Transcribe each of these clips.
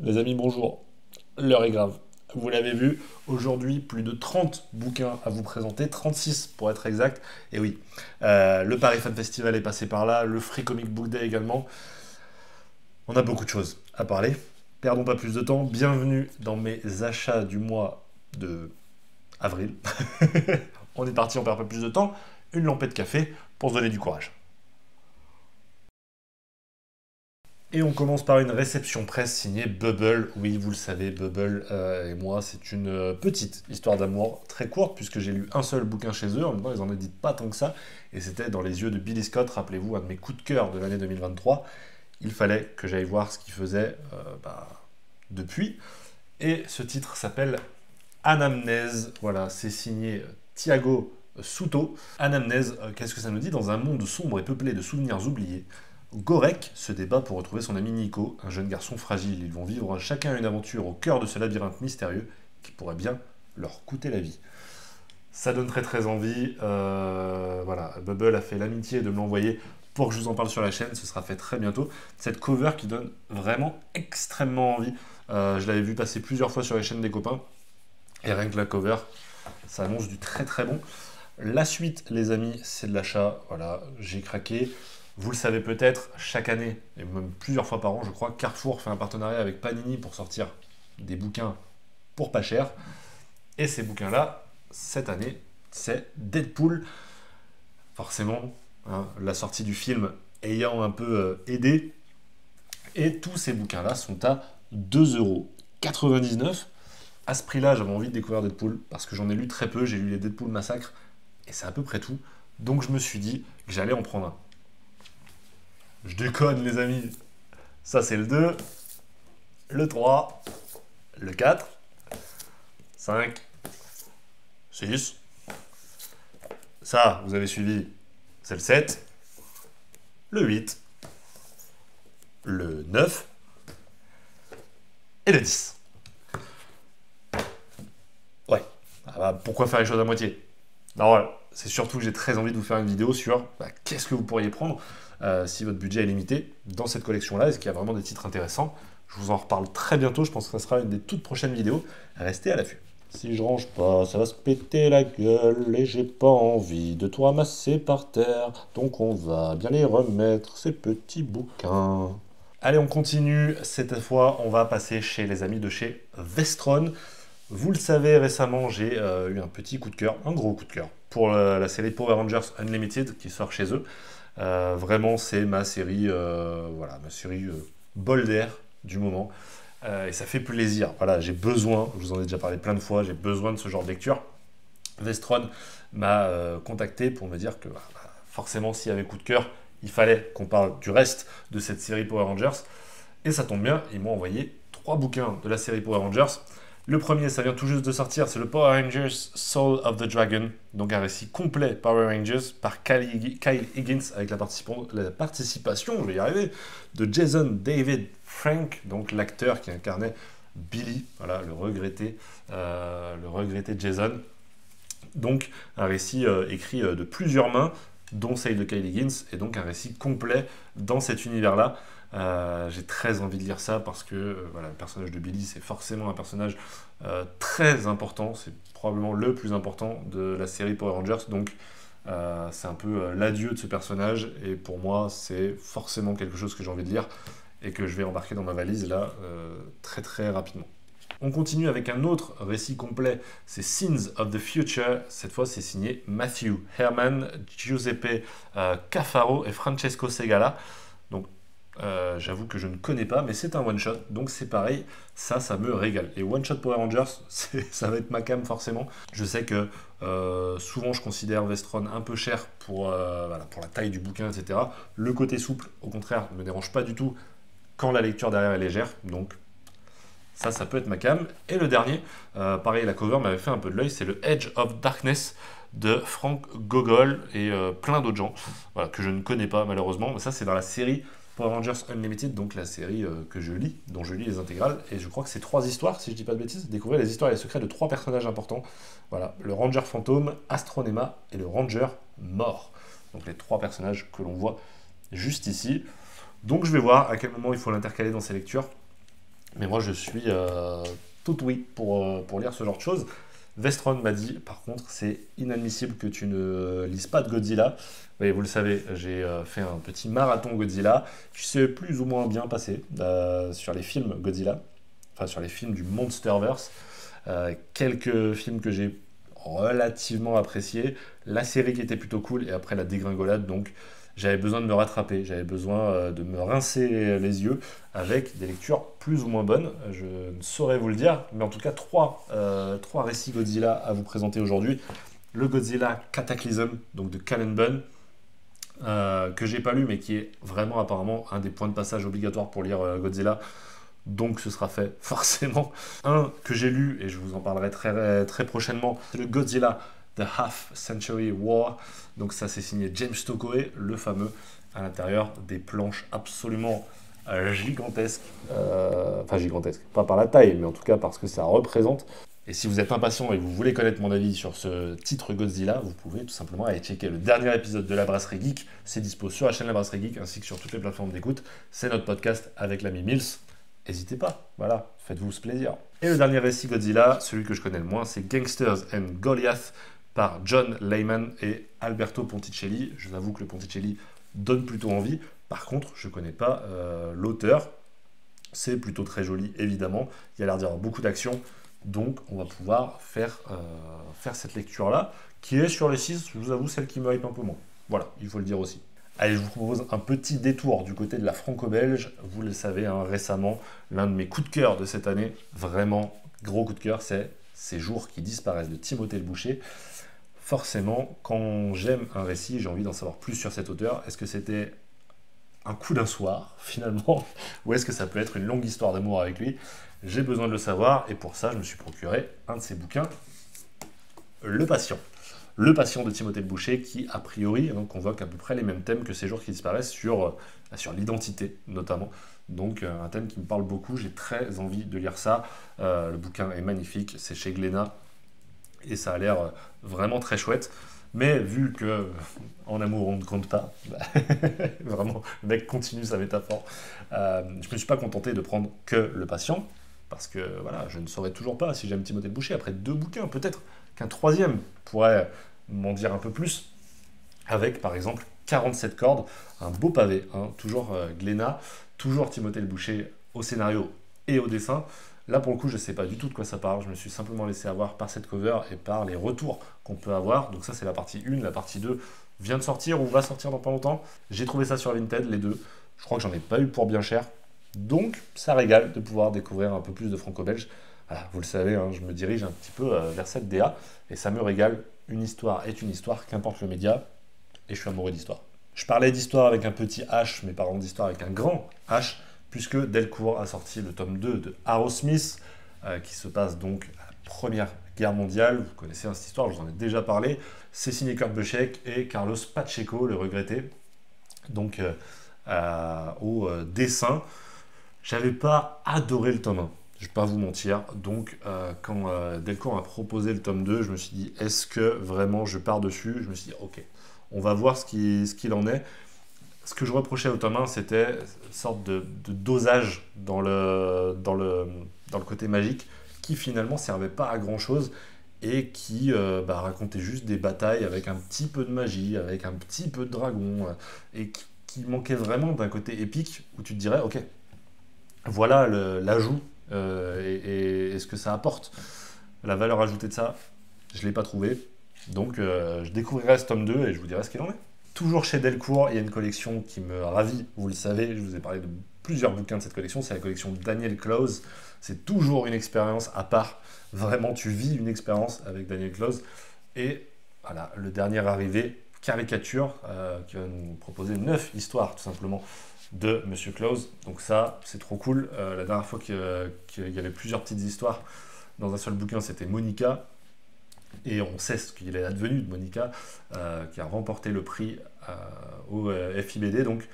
Les amis, bonjour. L'heure est grave. Vous l'avez vu, aujourd'hui, plus de 30 bouquins à vous présenter, 36 pour être exact. Et oui, le Paris Fan Festival est passé par là, le Free Comic Book Day également. On a beaucoup de choses à parler. Perdons pas plus de temps. Bienvenue dans mes achats du mois de avril. On est parti, on perd pas plus de temps. Une lampée de café pour se donner du courage. Et on commence par une réception presse signée Bubble. Oui, vous le savez, Bubble et moi, c'est une petite histoire d'amour très courte, puisque j'ai lu un seul bouquin chez eux. En même temps, ils en éditent pas tant que ça. Et c'était Dans les yeux de Billy Scott, rappelez-vous, un de mes coups de cœur de l'année 2023. Il fallait que j'aille voir ce qu'il faisait depuis. Et ce titre s'appelle Anamnèse. Voilà, c'est signé Thiago Souto. Anamnèse, qu'est-ce que ça nous dit? Dans un monde sombre et peuplé de souvenirs oubliés, Gorek se débat pour retrouver son ami Nico, un jeune garçon fragile. Ils vont vivre chacun une aventure au cœur de ce labyrinthe mystérieux qui pourrait bien leur coûter la vie. Ça donne très très envie. Voilà, Bubble a fait l'amitié de me l'envoyer pour que je vous en parle sur la chaîne. Ce sera fait très bientôt. Cette cover qui donne vraiment extrêmement envie. Je l'avais vu passer plusieurs fois sur les chaînes des copains. Et rien que la cover, ça annonce du très très bon. La suite, les amis, c'est de l'achat. Voilà, j'ai craqué. Vous le savez peut-être, chaque année, et même plusieurs fois par an, je crois, Carrefour fait un partenariat avec Panini pour sortir des bouquins pour pas cher. Et ces bouquins-là, cette année, c'est Deadpool. Forcément, hein, la sortie du film ayant un peu aidé. Et tous ces bouquins-là sont à 2,99 €. À ce prix-là, j'avais envie de découvrir Deadpool, parce que j'en ai lu très peu, j'ai lu les Deadpool Massacre, et c'est à peu près tout. Donc je me suis dit que j'allais en prendre un. Je déconne les amis. Ça c'est le 2, le 3, le 4, 5, 6. Ça, vous avez suivi, c'est le 7, le 8, le 9 et le 10. Ouais. Ah bah, pourquoi faire les choses à moitié? Non, voilà. C'est surtout que j'ai très envie de vous faire une vidéo sur qu'est-ce que vous pourriez prendre si votre budget est limité dans cette collection-là. Est-ce qu'il y a vraiment des titres intéressants? Je vous en reparle très bientôt. Je pense que ça sera une des toutes prochaines vidéos. Restez à l'affût. Si je range pas, ça va se péter la gueule et j'ai pas envie de tout ramasser par terre. Donc on va bien les remettre, ces petits bouquins. Allez, on continue. Cette fois, on va passer chez les amis de chez Vestron. Vous le savez, récemment, j'ai eu un petit coup de cœur, un gros coup de cœur, pour la série Power Rangers Unlimited qui sort chez eux. Vraiment, c'est ma série, voilà, ma série bol d'air du moment. Et ça fait plaisir. Voilà, j'ai besoin, je vous en ai déjà parlé plein de fois, j'ai besoin de ce genre de lecture. Vestron m'a contacté pour me dire que forcément, s'il y avait coup de cœur, il fallait qu'on parle du reste de cette série Power Rangers. Et ça tombe bien, ils m'ont envoyé 3 bouquins de la série Power Rangers. Le premier, ça vient tout juste de sortir, c'est le Power Rangers Soul of the Dragon, donc un récit complet Power Rangers par Kyle Higgins avec la participation, je vais y arriver, de Jason David Frank, donc l'acteur qui incarnait Billy, voilà, le regretté Jason. Donc un récit écrit de plusieurs mains, dont celle de Kyle Higgins, et donc un récit complet dans cet univers-là. J'ai très envie de lire ça parce que voilà, le personnage de Billy, c'est forcément un personnage très important, c'est probablement le plus important de la série Power Rangers, donc c'est un peu l'adieu de ce personnage, et pour moi c'est forcément quelque chose que j'ai envie de lire et que je vais embarquer dans ma valise là très très rapidement. On continue avec un autre récit complet, c'est Sins of the Future. Cette fois, c'est signé Matthew Herman, Giuseppe Cafaro et Francesco Segala. Donc, j'avoue que je ne connais pas, mais c'est un one-shot, donc c'est pareil, ça me régale. Et one-shot Power Rangers, ça va être ma cam forcément. Je sais que souvent je considère Vestron un peu cher pour la taille du bouquin, etc. Le côté souple, au contraire, ne me dérange pas du tout quand la lecture derrière est légère, donc ça peut être ma cam. Et le dernier, pareil, la cover m'avait fait un peu de l'œil, c'est le Edge of Darkness de Frank Gogol et plein d'autres gens voilà, que je ne connais pas malheureusement. Mais ça, c'est dans la série Power Rangers Unlimited, donc la série que je lis, dont je lis les intégrales. Et je crois que c'est 3 histoires, si je dis pas de bêtises. Découvrir les histoires et les secrets de 3 personnages importants. Voilà, le Ranger fantôme, Astronema et le Ranger mort. Donc les 3 personnages que l'on voit juste ici. Donc je vais voir à quel moment il faut l'intercaler dans ces lectures. Mais moi je suis tout oui pour lire ce genre de choses. Vestron m'a dit, par contre, c'est inadmissible que tu ne lises pas de Godzilla. Oui, vous le savez, j'ai fait un petit marathon Godzilla qui s'est plus ou moins bien passé sur les films Godzilla, enfin sur les films du Monsterverse. Quelques films que j'ai relativement appréciés, la série qui était plutôt cool et après la dégringolade, donc j'avais besoin de me rattraper, j'avais besoin de me rincer les yeux avec des lectures plus ou moins bonnes. Je ne saurais vous le dire, mais en tout cas, trois récits Godzilla à vous présenter aujourd'hui. Le Godzilla Cataclysm, donc de Cullen Bunn, que j'ai pas lu, mais qui est vraiment apparemment un des points de passage obligatoires pour lire Godzilla. Donc ce sera fait forcément. Un que j'ai lu, et je vous en parlerai très, très prochainement, c'est le Godzilla The Half Century War. Donc ça c'est signé James Tokoe, le fameux, à l'intérieur des planches absolument gigantesques. Enfin gigantesques, pas par la taille, mais en tout cas parce que ça représente. Et si vous êtes impatient et que vous voulez connaître mon avis sur ce titre Godzilla, vous pouvez tout simplement aller checker le dernier épisode de La Brasserie Geek. C'est dispo sur la chaîne La Brasserie Geek ainsi que sur toutes les plateformes d'écoute. C'est notre podcast avec l'ami Mills. N'hésitez pas, voilà, faites-vous ce plaisir. Et le dernier récit Godzilla, celui que je connais le moins, c'est Gangsters and Goliath par John Layman et Alberto Ponticelli. Je vous avoue que le Ponticelli donne plutôt envie. Par contre, je ne connais pas l'auteur. C'est plutôt très joli, évidemment. Il y a l'air d'y avoir beaucoup d'action. Donc, on va pouvoir faire cette lecture-là, qui est sur les 6, je vous avoue, celle qui me hype un peu moins. Voilà, il faut le dire aussi. Allez, je vous propose un petit détour du côté de la franco-belge. Vous le savez, hein, récemment, l'un de mes coups de cœur de cette année, vraiment gros coup de cœur, c'est Ces jours qui disparaissent de Timothée Le Boucher. Forcément, quand j'aime un récit, j'ai envie d'en savoir plus sur cet auteur. Est-ce que c'était un coup d'un soir, finalement, ou est-ce que ça peut être une longue histoire d'amour avec lui? J'ai besoin de le savoir, et pour ça, je me suis procuré un de ses bouquins, Le Patient. Le Patient de Timothée Le Boucher, qui, a priori, hein, convoque à peu près les mêmes thèmes que Ces jours qui disparaissent sur l'identité, notamment. Donc, un thème qui me parle beaucoup, j'ai très envie de lire ça. Le bouquin est magnifique, c'est chez Glénat, et ça a l'air vraiment très chouette. Mais vu que en amour on ne compte pas, bah, vraiment, le mec continue sa métaphore. Je ne me suis pas contenté de prendre que Le Patient, parce que voilà, je ne saurais toujours pas si j'aime Timothée Le Boucher. Après 2 bouquins, peut-être qu'un 3e pourrait m'en dire un peu plus, avec par exemple 47 cordes, un beau pavé, hein, toujours Glénat, toujours Timothée Le Boucher au scénario et au dessin. Là, pour le coup, je ne sais pas du tout de quoi ça parle. Je me suis simplement laissé avoir par cette cover et par les retours qu'on peut avoir. Donc ça, c'est la partie 1. La partie 2 vient de sortir ou va sortir dans pas longtemps. J'ai trouvé ça sur Vinted, les deux. Je crois que j'en ai pas eu pour bien cher. Donc, ça régale de pouvoir découvrir un peu plus de franco-belge. Voilà, vous le savez, hein, je me dirige un petit peu vers cette DA. Et ça me régale. Une histoire est une histoire, qu'importe le média. Et je suis amoureux d'histoire. Je parlais d'histoire avec un petit H, mais parlons d'histoire avec un grand H, puisque Delcourt a sorti le tome 2 de Arrowsmith, qui se passe donc à la Première Guerre mondiale. Vous connaissez cette histoire, je vous en ai déjà parlé. C'est signé Kurt Busiek et Carlos Pacheco, le regretté, donc au dessin. J'avais pas adoré le tome 1, je vais pas vous mentir. Donc quand Delcourt m'a proposé le tome 2, je me suis dit, est-ce que vraiment je pars dessus? Je me suis dit, ok, on va voir ce qu'il en est. Ce que je reprochais au tome 1, c'était une sorte de dosage dans le côté magique qui finalement servait pas à grand chose et qui racontait juste des batailles avec un petit peu de magie, avec un petit peu de dragon et qui manquait vraiment d'un côté épique où tu te dirais ok, voilà l'ajout et ce que ça apporte, la valeur ajoutée de ça, je ne l'ai pas trouvé. Donc je découvrirai ce tome 2 et je vous dirai ce qu'il en est. Toujours chez Delcourt, il y a une collection qui me ravit, vous le savez, je vous ai parlé de plusieurs bouquins de cette collection, c'est la collection Daniel Clowes. C'est toujours une expérience à part, vraiment tu vis une expérience avec Daniel Clowes. Et voilà, le dernier arrivé, Caricature, qui va nous proposer 9 histoires tout simplement de Monsieur Clowes. Donc ça, c'est trop cool. La dernière fois qu'il y avait plusieurs petites histoires dans un seul bouquin, c'était Monica. Et on sait ce qu'il est advenu de Monica, qui a remporté le prix au FIBD. Donc,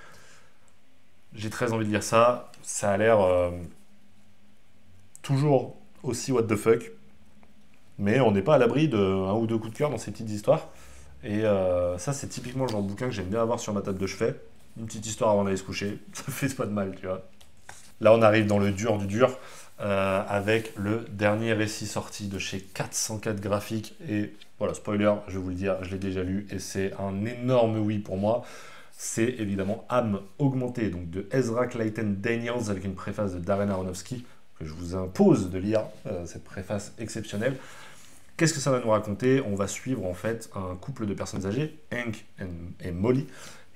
j'ai très envie de lire ça. Ça a l'air toujours aussi what the fuck. Mais on n'est pas à l'abri d'un ou deux coups de cœur dans ces petites histoires. Et ça, c'est typiquement le genre de bouquin que j'aime bien avoir sur ma table de chevet. Une petite histoire avant d'aller se coucher. Ça fait pas de mal, tu vois. Là, on arrive dans le dur du dur. Avec le dernier récit sorti de chez 404 Graphiques. Et voilà, spoiler, je vais vous le dire, je l'ai déjà lu et c'est un énorme oui pour moi. C'est évidemment Âme augmentée, donc de Ezra Clayton Daniels avec une préface de Darren Aronofsky, que je vous impose de lire, cette préface exceptionnelle. Qu'est-ce que ça va nous raconter? On va suivre en fait un couple de personnes âgées, Hank et Molly,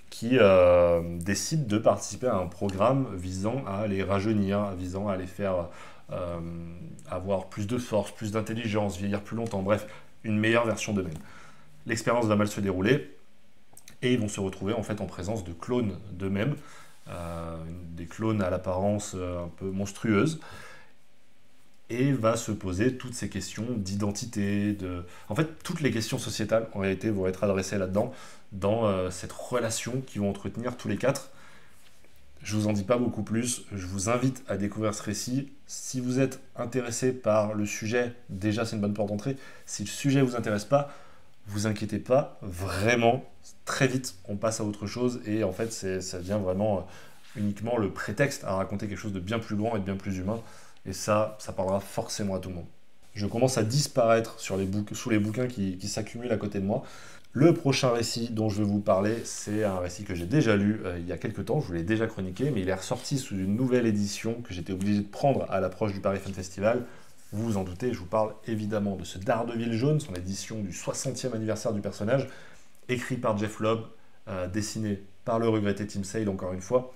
qui décident de participer à un programme visant à les rajeunir, visant à les faire avoir plus de force, plus d'intelligence, vieillir plus longtemps, bref, une meilleure version d'eux-mêmes. L'expérience va mal se dérouler et ils vont se retrouver en fait en présence de clones d'eux-mêmes, des clones à l'apparence un peu monstrueuse, et va se poser toutes ces questions d'identité, en fait, toutes les questions sociétales en réalité vont être adressées là-dedans, dans cette relation qu'ils vont entretenir tous les quatre. Je vous en dis pas beaucoup plus, je vous invite à découvrir ce récit. Si vous êtes intéressé par le sujet, déjà c'est une bonne porte d'entrée. Si le sujet ne vous intéresse pas, vous inquiétez pas, vraiment, très vite on passe à autre chose et en fait ça devient vraiment uniquement le prétexte à raconter quelque chose de bien plus grand et de bien plus humain. Et ça parlera forcément à tout le monde. Je commence à disparaître sous les bouquins qui s'accumulent à côté de moi. Le prochain récit dont je vais vous parler, c'est un récit que j'ai déjà lu il y a quelques temps, je vous l'ai déjà chroniqué, mais il est ressorti sous une nouvelle édition que j'étais obligé de prendre à l'approche du Paris Fan Festival. Vous vous en doutez, je vous parle évidemment de ce Daredevil jaune, son édition du 60e anniversaire du personnage, écrit par Jeff Loeb, dessiné par le regretté Tim Sale encore une fois.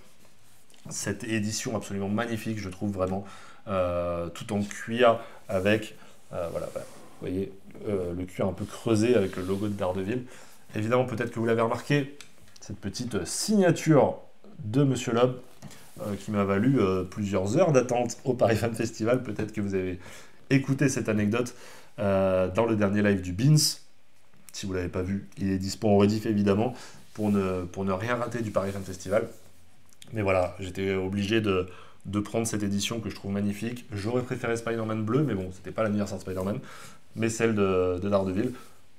Cette édition absolument magnifique, je trouve vraiment, tout en cuir avec, voilà, vous voyez, le cuir un peu creusé avec le logo de Daredevil. Évidemment, peut-être que vous l'avez remarqué, cette petite signature de Monsieur Loeb qui m'a valu plusieurs heures d'attente au Paris Fan Festival. Peut-être que vous avez écouté cette anecdote dans le dernier live du Beans. Si vous ne l'avez pas vu, il est dispo en rediff évidemment pour ne rien rater du Paris Fan Festival. Mais voilà, j'étais obligé de prendre cette édition que je trouve magnifique. J'aurais préféré Spider-Man bleu, mais bon, c'était pas l'anniversaire de Spider-Man, mais celle de Daredevil.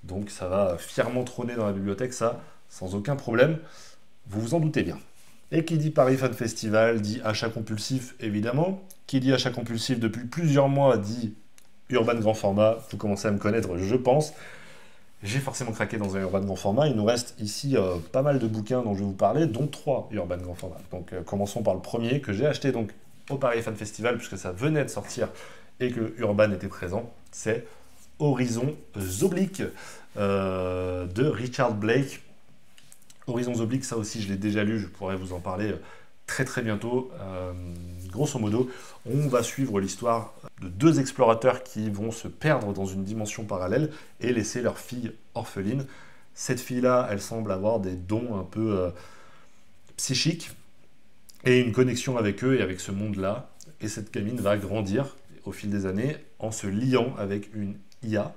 Donc ça va fièrement trôner dans la bibliothèque, ça, sans aucun problème. Vous vous en doutez bien. Et qui dit Paris Fan Festival dit achat compulsif, évidemment. Qui dit achat compulsif depuis plusieurs mois dit Urban Grand Format. Vous commencez à me connaître, je pense. J'ai forcément craqué dans un Urban Grand Format. Il nous reste ici pas mal de bouquins dont je vais vous parler, dont 3 Urban Grand Format. Donc commençons par le premier que j'ai acheté donc au Paris Fan Festival, puisque ça venait de sortir et que Urban était présent. C'est Horizons Obliques de Richard Blake. Horizons Obliques, ça aussi je l'ai déjà lu, je pourrais vous en parler très très bientôt. Grosso modo, on va suivre l'histoire de 2 explorateurs qui vont se perdre dans une dimension parallèle et laisser leur fille orpheline. Cette fille-là, elle semble avoir des dons un peu psychiques et une connexion avec eux et avec ce monde-là. Et cette gamine va grandir au fil des années en se liant avec une IA.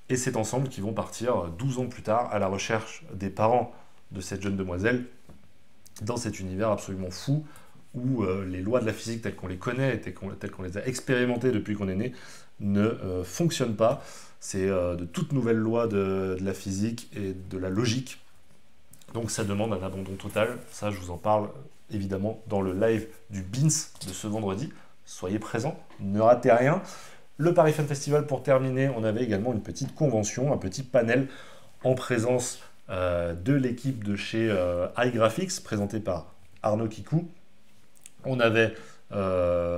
Et c'est ensemble qu'ils vont partir 12 ans plus tard à la recherche des parents de cette jeune demoiselle dans cet univers absolument fou où les lois de la physique telles qu'on les connaît, telles qu'on les a expérimentées depuis qu'on est né, ne fonctionnent pas. C'est de toutes nouvelles lois de la physique et de la logique. Donc ça demande un abandon total. Ça, je vous en parle évidemment dans le live du Beans de ce vendredi. Soyez présents, ne ratez rien. Le Paris Fan Festival, pour terminer, on avait également une petite convention, un petit panel en présence de l'équipe de chez iGraphics, présenté par Arnaud Kikou. On avait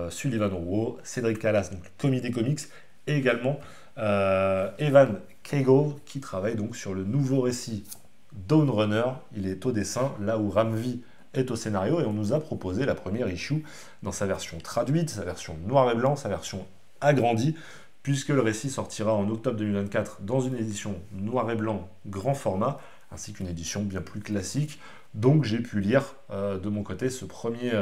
Sullivan Rowe, Cédric Callas, donc Comité Comics, et également Evan Cagle, qui travaille donc sur le nouveau récit Dawn Runner. Il est au dessin, là où Ramvi est au scénario, et on nous a proposé la première issue dans sa version traduite, sa version noir et blanc, sa version agrandie, puisque le récit sortira en octobre 2024 dans une édition noir et blanc grand format, ainsi qu'une édition bien plus classique. Donc j'ai pu lire de mon côté ce premier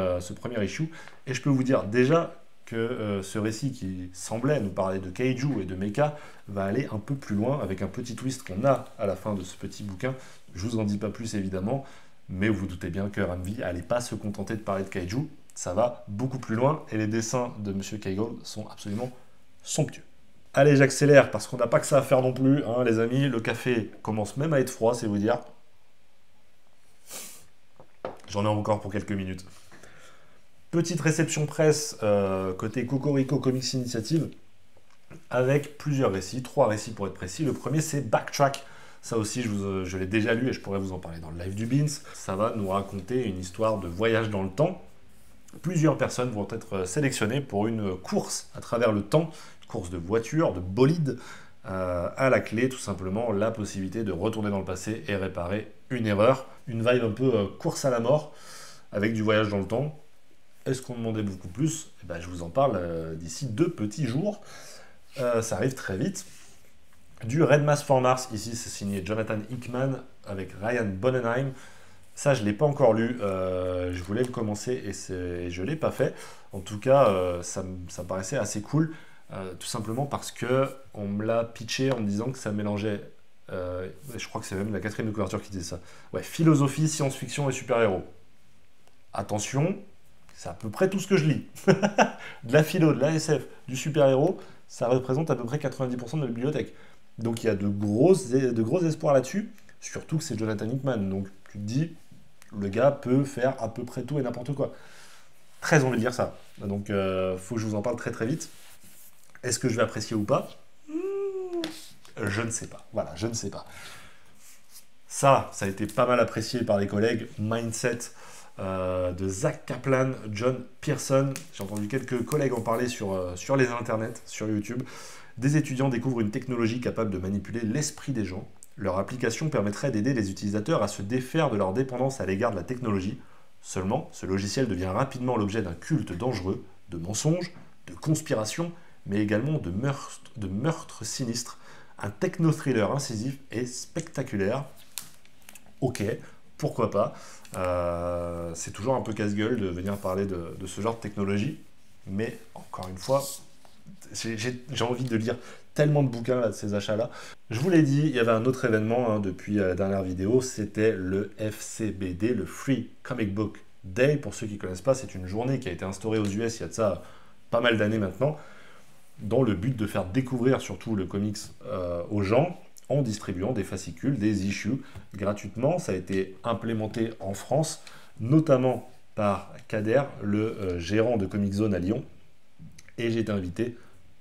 issue, et je peux vous dire déjà que ce récit qui semblait nous parler de kaiju et de mecha va aller un peu plus loin avec un petit twist qu'on a à la fin de ce petit bouquin. Je vous en dis pas plus évidemment, mais vous vous doutez bien que Ramvi n'allait pas se contenter de parler de kaiju, ça va beaucoup plus loin et les dessins de Monsieur Keigold sont absolument somptueux. Allez, j'accélère parce qu'on n'a pas que ça à faire non plus, hein, les amis. Le café commence même à être froid, c'est vous dire. J'en ai encore pour quelques minutes. Petite réception presse côté Cocorico Comics Initiative avec plusieurs récits, 3 récits pour être précis. Le premier, c'est Backtrack. Ça aussi, je l'ai déjà lu et je pourrais vous en parler dans le live du Beans. Ça va nous raconter une histoire de voyage dans le temps. Plusieurs personnes vont être sélectionnées pour une course à travers le temps, une course de voiture, de bolide, à la clé, tout simplement, la possibilité de retourner dans le passé et réparer une erreur. Une vibe un peu course à la mort, avec du voyage dans le temps. Est-ce qu'on demandait beaucoup plus? Eh ben, je vous en parle d'ici 2 petits jours. Ça arrive très vite. Du Red Mass for Mars, ici c'est signé Jonathan Hickman avec Ryan Bonenheim. Ça, je ne l'ai pas encore lu. Je voulais le commencer et je ne l'ai pas fait. En tout cas, ça me paraissait assez cool. Tout simplement parce qu'on me l'a pitché en me disant que ça mélangeait... je crois que c'est même la 4e de couverture qui disait ça. Ouais, philosophie, science-fiction et super-héros. Attention, c'est à peu près tout ce que je lis. De la philo, de la SF, du super-héros, ça représente à peu près 90% de la bibliothèque. Donc il y a de gros espoirs là-dessus, surtout que c'est Jonathan Hickman. Donc tu te dis, le gars peut faire à peu près tout et n'importe quoi. Très envie de lire ça. Donc faut que je vous en parle très très vite. Est-ce que je vais apprécier ou pas? Je ne sais pas. Voilà, je ne sais pas. Ça a été pas mal apprécié par les collègues. Mindset de Zach Kaplan, John Pearson. J'ai entendu quelques collègues en parler sur les internets, sur YouTube. Des étudiants découvrent une technologie capable de manipuler l'esprit des gens. Leur application permettrait d'aider les utilisateurs à se défaire de leur dépendance à l'égard de la technologie. Seulement, ce logiciel devient rapidement l'objet d'un culte dangereux, de mensonges, de conspirations, mais également de meurtres sinistres. Un techno-thriller incisif et spectaculaire. Ok, pourquoi pas. C'est toujours un peu casse-gueule de venir parler de ce genre de technologie. Mais, encore une fois, j'ai envie de lire tellement de bouquins là, de ces achats-là. Je vous l'ai dit, il y avait un autre événement depuis la dernière vidéo, c'était le FCBD, le Free Comic Book Day. Pour ceux qui ne connaissent pas, c'est une journée qui a été instaurée aux US il y a de ça pas mal d'années maintenant, dans le but de faire découvrir surtout le comics aux gens, en distribuant des fascicules, des issues gratuitement. Ça a été implémenté en France, notamment par Kader, le gérant de Comic Zone à Lyon, et j'ai été invité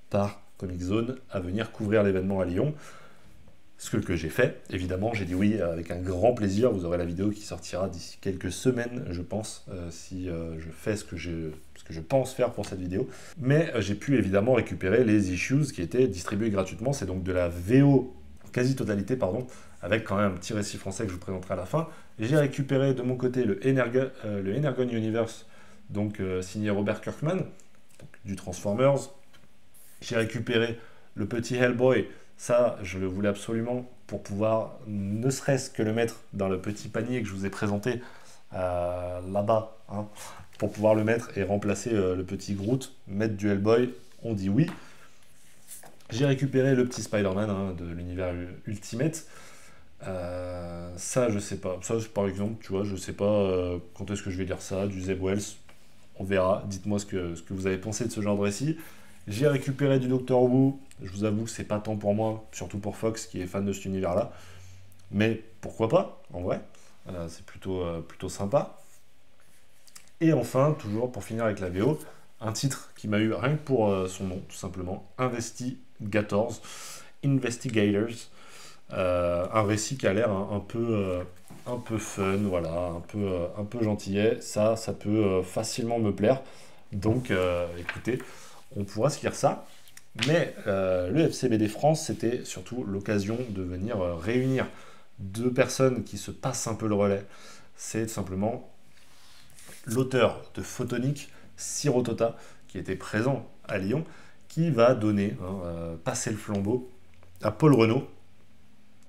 par Comic Zone à venir couvrir l'événement à Lyon. Ce que j'ai fait, évidemment, j'ai dit oui avec un grand plaisir. Vous aurez la vidéo qui sortira d'ici quelques semaines, je pense, si je fais ce que je pense faire pour cette vidéo. Mais j'ai pu évidemment récupérer les issues qui étaient distribués gratuitement. C'est donc de la VO, quasi-totalité, pardon, avec quand même un petit récit français que je vous présenterai à la fin. J'ai récupéré de mon côté le Energon Universe, donc signé Robert Kirkman, donc, du Transformers. J'ai récupéré le petit Hellboy. Ça, je le voulais absolument pour pouvoir ne serait-ce que le mettre dans le petit panier que je vous ai présenté là-bas, hein, pour pouvoir le mettre et remplacer le petit Groot, mettre du Hellboy, on dit oui. J'ai récupéré le petit Spider-Man de l'univers Ultimate. Ça, je sais pas. Ça, par exemple, tu vois, je sais pas quand est-ce que je vais lire ça, du Zeb Wells. On verra. Dites-moi ce que vous avez pensé de ce genre de récit. J'ai récupéré du Doctor Who. Je vous avoue que c'est pas tant pour moi, surtout pour Fox qui est fan de cet univers-là. Mais pourquoi pas, en vrai. C'est plutôt sympa. Et enfin, toujours pour finir avec la VO, un titre qui m'a eu rien que pour son nom, tout simplement, Investigators. Un récit qui a l'air un peu fun, voilà, un peu gentillet. Ça peut facilement me plaire. Donc, écoutez, on pourra se lire ça. Mais le FCBD France, c'était surtout l'occasion de venir réunir 2 personnes qui se passent un peu le relais. C'est tout simplement l'auteur de Photonique, Sirotota, qui était présent à Lyon, qui va donner, passer le flambeau à Paul Renaud,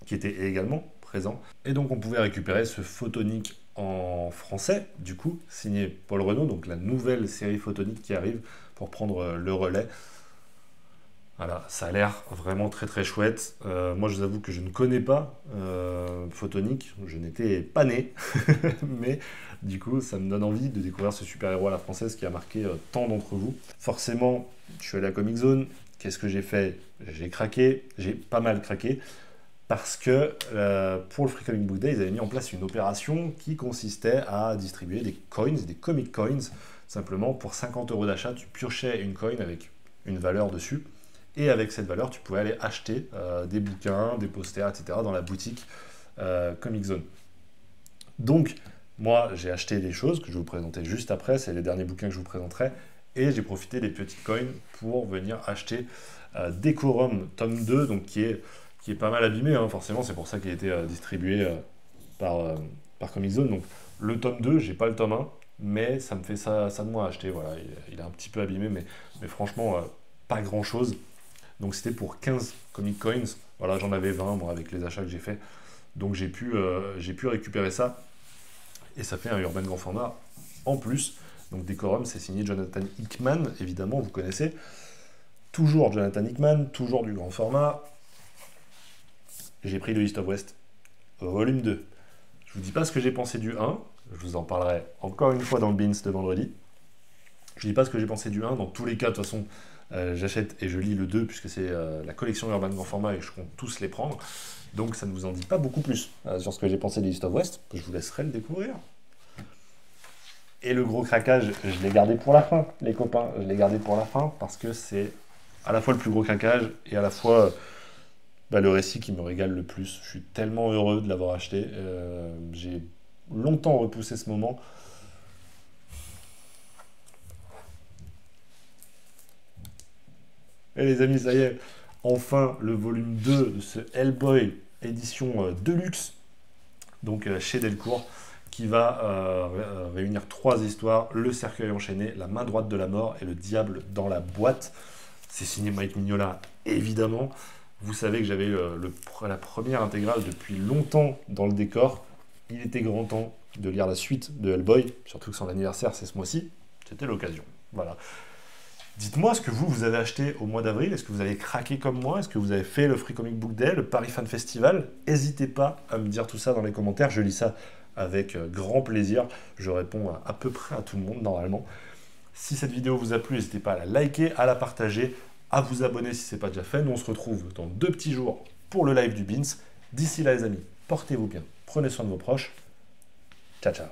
qui était également présent. Et donc on pouvait récupérer ce Photonique en français, du coup, signé Paul Renaud, donc la nouvelle série Photonique qui arrive. pour prendre le relais. Voilà, ça a l'air vraiment très très chouette. Moi, je vous avoue que je ne connais pas Photonic, je n'étais pas né, mais du coup, ça me donne envie de découvrir ce super-héros à la française qui a marqué tant d'entre vous. Forcément, je suis allé à Comic Zone. Qu'est-ce que j'ai fait? J'ai craqué, j'ai pas mal craqué, parce que pour le Free Comic Book Day, ils avaient mis en place une opération qui consistait à distribuer des coins, des comic coins. Simplement, pour 50 € d'achat, tu piochais une coin avec une valeur dessus. Et avec cette valeur, tu pouvais aller acheter des bouquins, des posters, etc. dans la boutique Comic Zone. Donc, moi, j'ai acheté des choses que je vais vous présenter juste après. C'est les derniers bouquins que je vous présenterai. Et j'ai profité des petites coins pour venir acheter Decorum tome 2, donc qui est pas mal abîmé, hein, forcément. C'est pour ça qu'il a été distribué par Comic Zone. Donc, le tome 2, j'ai pas le tome 1, mais ça me fait ça de moins à acheter. Voilà, il est un petit peu abîmé, mais franchement, pas grand-chose. Donc c'était pour 15 comic coins. Voilà, j'en avais 20 moi avec les achats que j'ai fait. Donc j'ai pu récupérer ça. Et ça fait un Urban grand format en plus. Donc Decorum, c'est signé Jonathan Hickman, évidemment, vous connaissez. Toujours Jonathan Hickman, toujours du grand format. J'ai pris le East of West, volume 2. Je vous dis pas ce que j'ai pensé du 1. Je vous en parlerai encore une fois dans le Beans de vendredi. Je dis pas ce que j'ai pensé du 1. Dans tous les cas, de toute façon, j'achète et je lis le 2 puisque c'est la collection Urban grand format et je compte tous les prendre. Donc ça ne vous en dit pas beaucoup plus sur ce que j'ai pensé de East of West. Je vous laisserai le découvrir. Et le gros craquage, je l'ai gardé pour la fin, les copains. Je l'ai gardé pour la fin parce que c'est à la fois le plus gros craquage et à la fois le récit qui me régale le plus. Je suis tellement heureux de l'avoir acheté. J'ai longtemps repoussé ce moment. Et les amis, ça y est, enfin le volume 2 de ce Hellboy édition Deluxe, donc chez Delcourt, qui va réunir 3 histoires, le cercueil enchaîné, la main droite de la mort et le diable dans la boîte. C'est signé Mike Mignola, évidemment. Vous savez que j'avais la première intégrale depuis longtemps dans le décor. Il était grand temps de lire la suite de Hellboy, surtout que son anniversaire c'est ce mois-ci. C'était l'occasion. Voilà. Dites-moi ce que vous avez acheté au mois d'avril. Est-ce que vous avez craqué comme moi? Est-ce que vous avez fait le Free Comic Book Day, le Paris Fan Festival? N'hésitez pas à me dire tout ça dans les commentaires. Je lis ça avec grand plaisir. Je réponds à peu près à tout le monde normalement. Si cette vidéo vous a plu, n'hésitez pas à la liker, à la partager, à vous abonner si ce n'est pas déjà fait. Nous, on se retrouve dans 2 petits jours pour le live du Beans. D'ici là, les amis, portez-vous bien. Prenez soin de vos proches. Ciao, ciao.